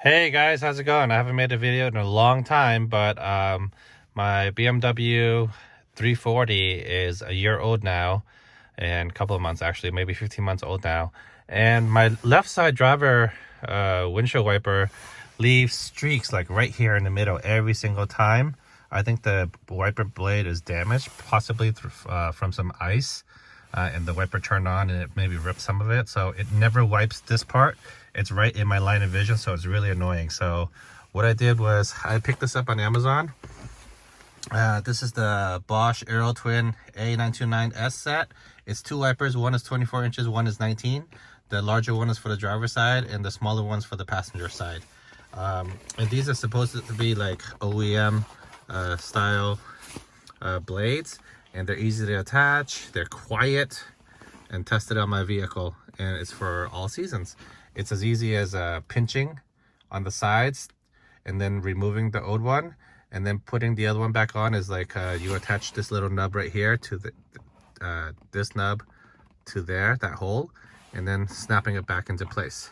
Hey guys, how's it going? I haven't made a video in a long time, but my BMW 340 is a year old now, and a couple of months actually, maybe 15 months old now. And my left side driver windshield wiper leaves streaks like right here in the middle every single time. I think the wiper blade is damaged, possibly from some ice. And the wiper turned on and it maybe ripped some of it, so it never wipes this part. It's right in my line of vision, so it's really annoying. So what I did was I picked this up on Amazon. This is the BOSCH Aero Twin A929S set. It's two wipers. One is 24 inches, one is 19. The larger one is for the driver's side and the smaller one's for the passenger side. And these are supposed to be like OEM style blades, and they're easy to attach, they're quiet, and tested on my vehicle, and it's for all seasons. It's as easy as pinching on the sides and then removing the old one, and then putting the other one back on is like you attach this little nub right here to the this nub to there, that hole, and then snapping it back into place.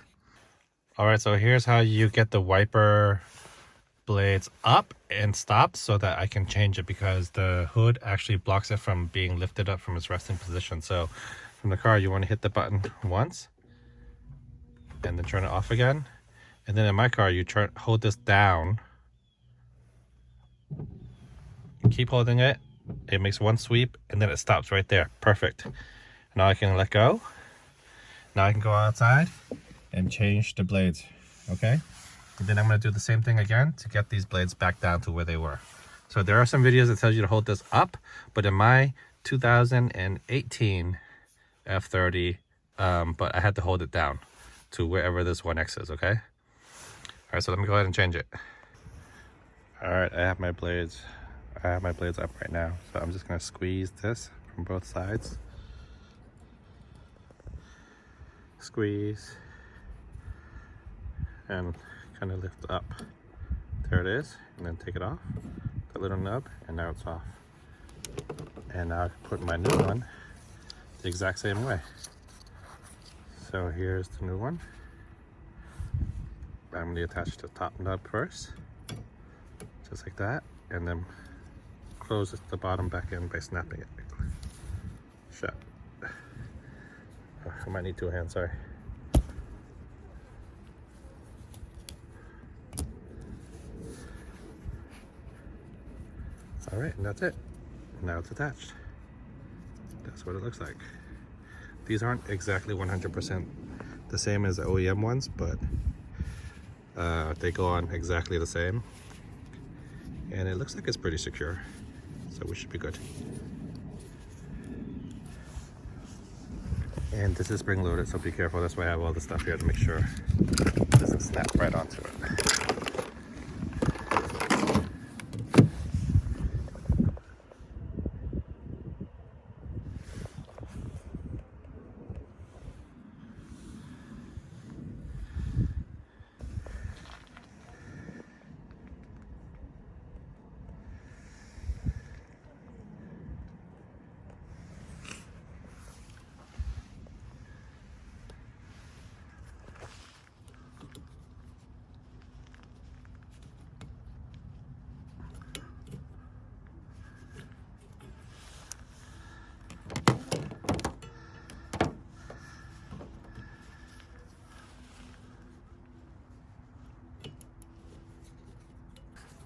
All right, so here's how you get the wiper blades up and stop so that I can change it, because the hood actually blocks it from being lifted up from its resting position. So from the car, you want to hit the button once and then turn it off again. And then in my car, you hold this down, keep holding it, it makes one sweep, and then it stops right there. Perfect. Now I can let go. Now I can go outside and change the blades. Okay, and then I'm going to do the same thing again to get these blades back down to where they were. So there are some videos that tells you to hold this up, but in my 2018 F30, but I had to hold it down to wherever this 1X is, okay? All right, so let me go ahead and change it. All right, I have my blades up right now. So I'm just going to squeeze this from both sides. Squeeze and kind of lift up. There it is, and then take it off, the little nub, and now it's off. And now I can put my new one the exact same way. So here's the new one. I'm going to attach the top nub first, just like that, and then close the bottom back in by snapping it shut. I might need two hands, sorry. All right, and that's it. Now it's attached. That's what it looks like. These aren't exactly 100% the same as the OEM ones, but they go on exactly the same. And it looks like it's pretty secure, so we should be good. And this is spring loaded, so be careful. That's why I have all the stuff here to make sure it doesn't snap right onto it.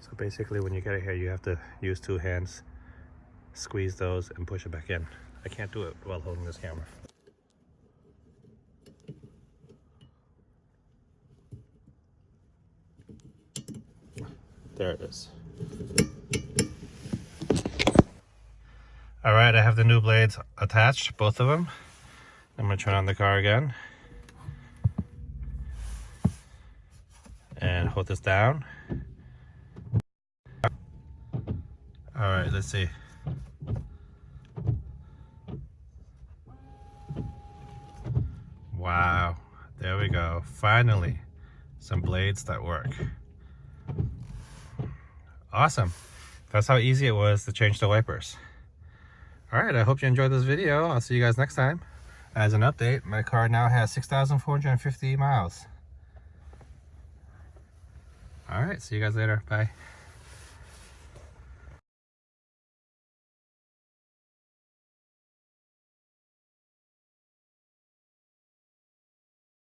So basically when you get it here, you have to use two hands, squeeze those, and push it back in. I can't do it while holding this camera. There it is. All right, I have the new blades attached, both of them. I'm gonna turn on the car again and hold this down. All right, let's see. Wow, there we go. Finally, some blades that work. Awesome. That's how easy it was to change the wipers. All right, I hope you enjoyed this video. I'll see you guys next time. As an update, my car now has 6,450 miles. All right, see you guys later. Bye.